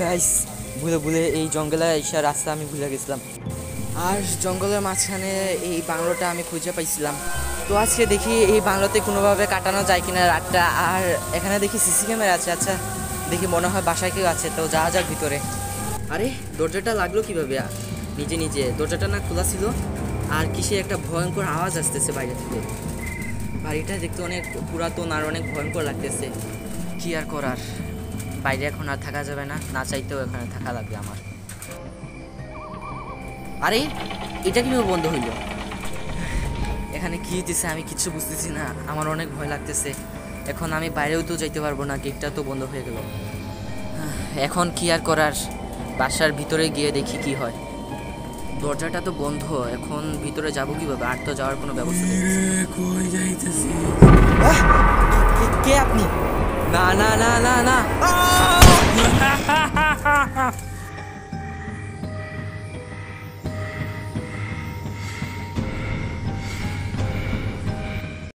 Guys ভুলে ভুলে এই জঙ্গলে এসে রাস্তা আমি ভুলে গেছিলাম, আর জঙ্গলের মাঝখানে এই বাংলোটা আমি খুঁজে পাইছিলাম। তো আজকে দেখি এই বাংলোতে কোনোভাবে কাটানো যায় কিনা রাতটা। আর এখানে দেখি সিসি ক্যামেরা আছে। আচ্ছা দেখি, মনে হয় বাসায় কেউ আছে, তো যাওয়া যাক ভিতরে। আরে দরজাটা লাগলো কিভাবে? নিজে নিজে দরজাটা না খোলা ছিল, আর কিসে একটা ভয়ঙ্কর আওয়াজ আসতেছে বাইরে থেকে। বাড়িটা দেখতে অনেক পুরাতন আর অনেক ভয়ঙ্কর লাগতেছে। কি আর করার, বাইরে এখন আর থাকা যাবে না, না চাইতেও এখানে থাকা লাগবে আমার। আরে এটা কিভাবে বন্ধ হইল? এখানে কি হইতেছে আমি কিচ্ছু বুঝতেছি না, আমার অনেক ভয় লাগতেছে। এখন আমি বাইরেও তো যাইতে পারবো না, গেটটা তো বন্ধ হয়ে গেল। এখন কি আর করার, বাসার ভিতরে গিয়ে দেখি কি হয়। দরজাটা তো বন্ধ, এখন ভিতরে যাবো কিভাবে? আর তো যাওয়ার কোনো ব্যবস্থা নেই। কে আপনি? না না না না না,